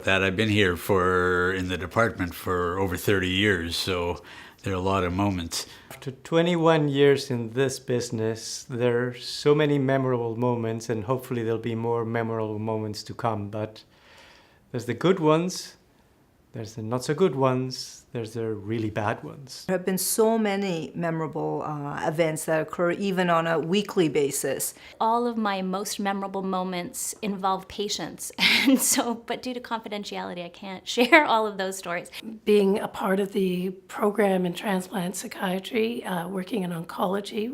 That I've been here in the department for over 30 years, so there are a lot of moments. After 21 years in this business, there are so many memorable moments, and hopefully there'll be more memorable moments to come. But there's the good ones, there's the not so good ones, there's the really bad ones. There have been so many memorable events that occur even on a weekly basis. All of my most memorable moments involve patients, and but due to confidentiality, I can't share all of those stories. Being a part of the program in transplant psychiatry, working in oncology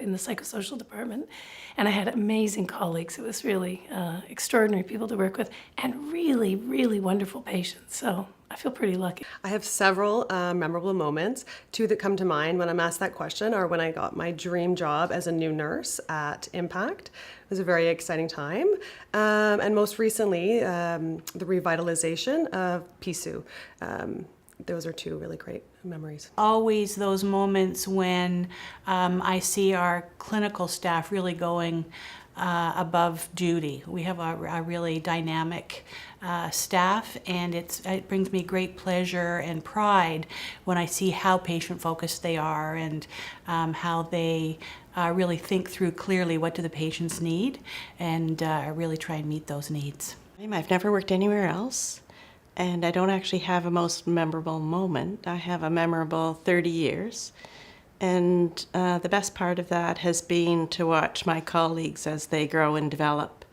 in the psychosocial department, and I had amazing colleagues. It was really extraordinary people to work with, and really, really wonderful patients. So I feel pretty lucky. I have several memorable moments. Two that come to mind when I'm asked that question are when I got my dream job as a new nurse at Impact. It was a very exciting time. And most recently, the revitalization of PISU. Those are two really great memories. Always those moments when I see our clinical staff really going above duty. We have a really dynamic staff, and it brings me great pleasure and pride when I see how patient-focused they are and how they really think through clearly what do the patients need and really try and meet those needs. I've never worked anywhere else, and I don't actually have a most memorable moment. I have a memorable 30 years. And the best part of that has been to watch my colleagues as they grow and develop.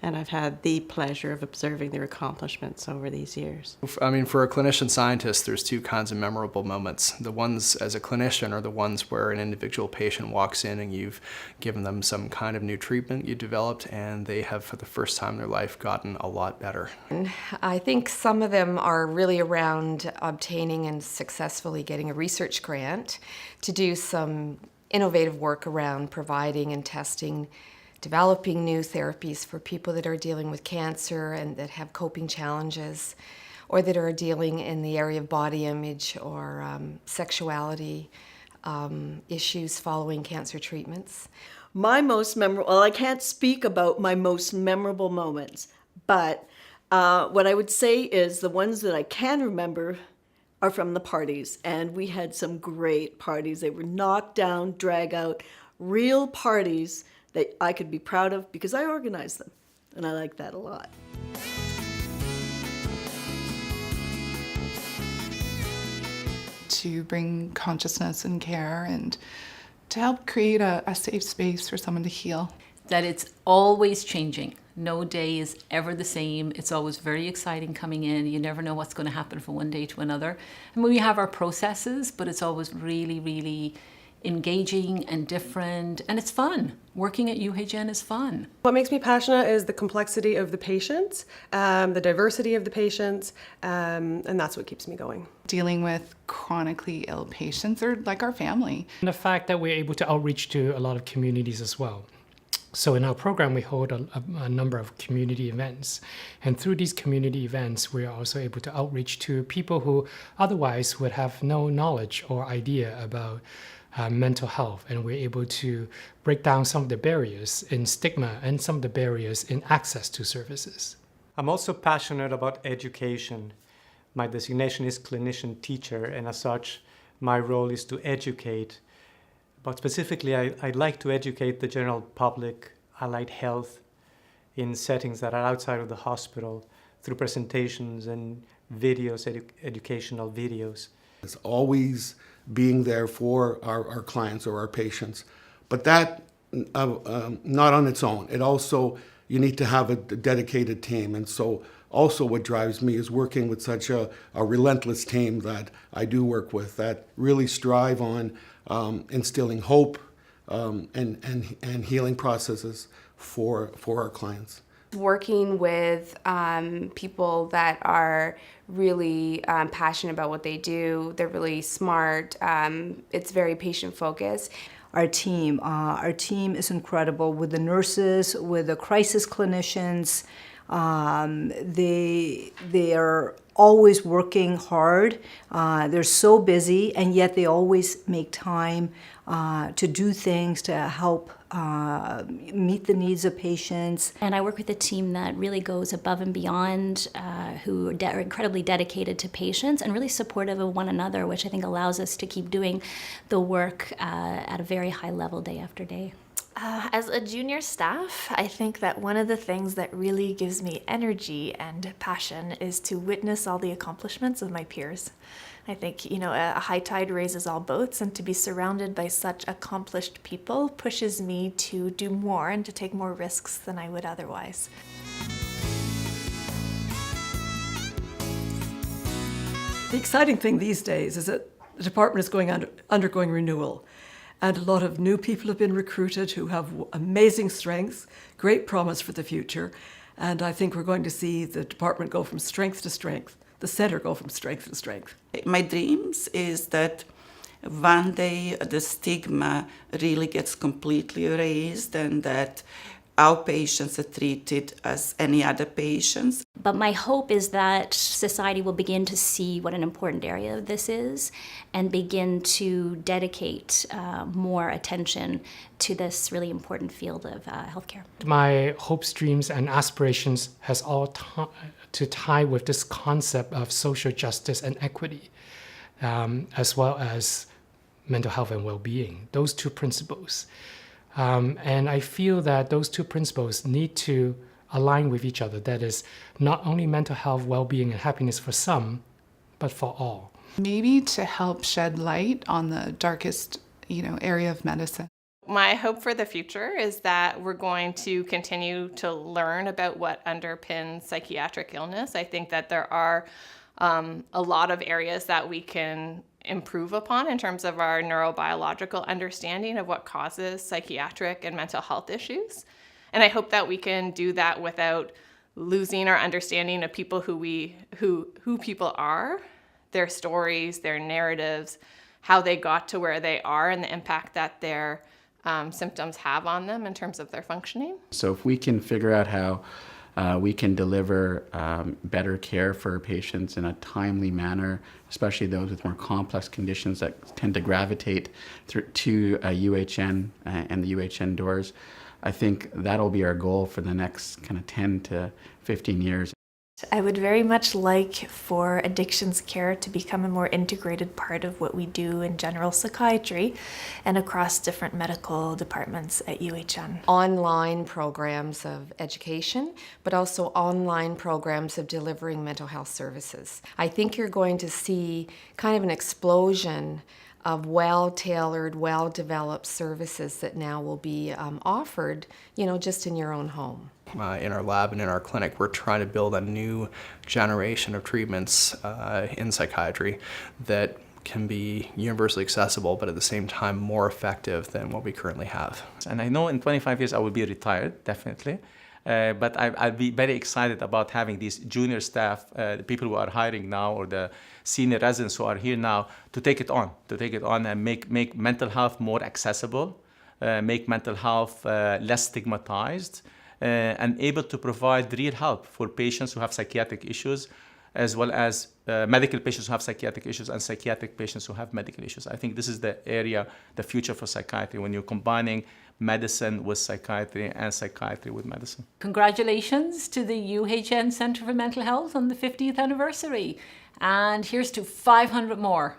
And I've had the pleasure of observing their accomplishments over these years. I mean, for a clinician scientist, there's two kinds of memorable moments. The ones as a clinician are the ones where an individual patient walks in and you've given them some kind of new treatment you developed, and they have, for the first time in their life, gotten a lot better. I think some of them are really around obtaining and successfully getting a research grant to do some innovative work around providing and testing, developing new therapies for people that are dealing with cancer and that have coping challenges, or that are dealing in the area of body image or sexuality issues following cancer treatments. My most memorable, well, I can't speak about my most memorable moments, but what I would say is the ones that I can remember are from the parties, and we had some great parties. They were knocked down, drag out, real parties that I could be proud of because I organized them, and I like that a lot. To bring consciousness and care and to help create a safe space for someone to heal. That it's always changing. No day is ever the same. It's always very exciting coming in. You never know what's going to happen from one day to another. And we have our processes, but it's always really, really engaging and different, and it's fun. Working at UHN is fun. What makes me passionate is the complexity of the patients, the diversity of the patients, and that's what keeps me going. Dealing with chronically ill patients, they're like our family. And the fact that we're able to outreach to a lot of communities as well. So in our program, we hold a number of community events. And through these community events, we are also able to outreach to people who otherwise would have no knowledge or idea about mental health, and we're able to break down some of the barriers in stigma and some of the barriers in access to services. I'm also passionate about education. My designation is clinician teacher, and as such, my role is to educate. But specifically, I'd like to educate the general public, allied health, in settings that are outside of the hospital through presentations and videos, educational videos. It's always being there for our clients or our patients. But that, not on its own. It also, you need to have a dedicated team. And so also what drives me is working with such a relentless team that I do work with that really strive on instilling hope and healing processes for our clients. Working with people that are really passionate about what they do. They're really smart. It's very patient focused. Our team is incredible with the nurses, with the crisis clinicians, They are always working hard. They're so busy, and yet they always make time to do things to help meet the needs of patients. And I work with a team that really goes above and beyond, who are incredibly dedicated to patients and really supportive of one another, which I think allows us to keep doing the work at a very high level day after day. As a junior staff, I think that one of the things that really gives me energy and passion is to witness all the accomplishments of my peers. I think, a high tide raises all boats, and to be surrounded by such accomplished people pushes me to do more and to take more risks than I would otherwise. The exciting thing these days is that the department is undergoing renewal. And a lot of new people have been recruited who have amazing strengths, great promise for the future. And I think we're going to see the department go from strength to strength, the center go from strength to strength. My dreams is that one day the stigma really gets completely erased and that our patients are treated as any other patients. But my hope is that society will begin to see what an important area this is and begin to dedicate more attention to this really important field of healthcare. My hopes, dreams, and aspirations has all to tie with this concept of social justice and equity, as well as mental health and well-being, those two principles. And I feel that those two principles need to align with each other. That is, not only mental health, well-being, and happiness for some, but for all. Maybe to help shed light on the darkest, area of medicine. My hope for the future is that we're going to continue to learn about what underpins psychiatric illness. I think that there are a lot of areas that we can improve upon in terms of our neurobiological understanding of what causes psychiatric and mental health issues. And I hope that we can do that without losing our understanding of people who people are, their stories, their narratives, how they got to where they are, and the impact that their symptoms have on them in terms of their functioning. So if we can figure out how we can deliver better care for patients in a timely manner, especially those with more complex conditions that tend to gravitate to UHN and the UHN doors. I think that'll be our goal for the next kind of 10 to 15 years. I would very much like for addictions care to become a more integrated part of what we do in general psychiatry and across different medical departments at UHN. Online programs of education, but also online programs of delivering mental health services. I think you're going to see kind of an explosion of well-tailored, well-developed services that now will be offered, just in your own home. In our lab and in our clinic, we're trying to build a new generation of treatments in psychiatry that can be universally accessible, but at the same time more effective than what we currently have. And I know in 25 years I will be retired, definitely. But I'll be very excited about having these junior staff, the people who are hiring now, or the senior residents who are here now, to take it on and make mental health more accessible, make mental health less stigmatized, and able to provide real help for patients who have psychiatric issues, as well as medical patients who have psychiatric issues and psychiatric patients who have medical issues. I think this is the area, the future for psychiatry, when you're combining medicine with psychiatry and psychiatry with medicine. Congratulations to the UHN Centre for Mental Health on the 50th anniversary. And here's to 500 more.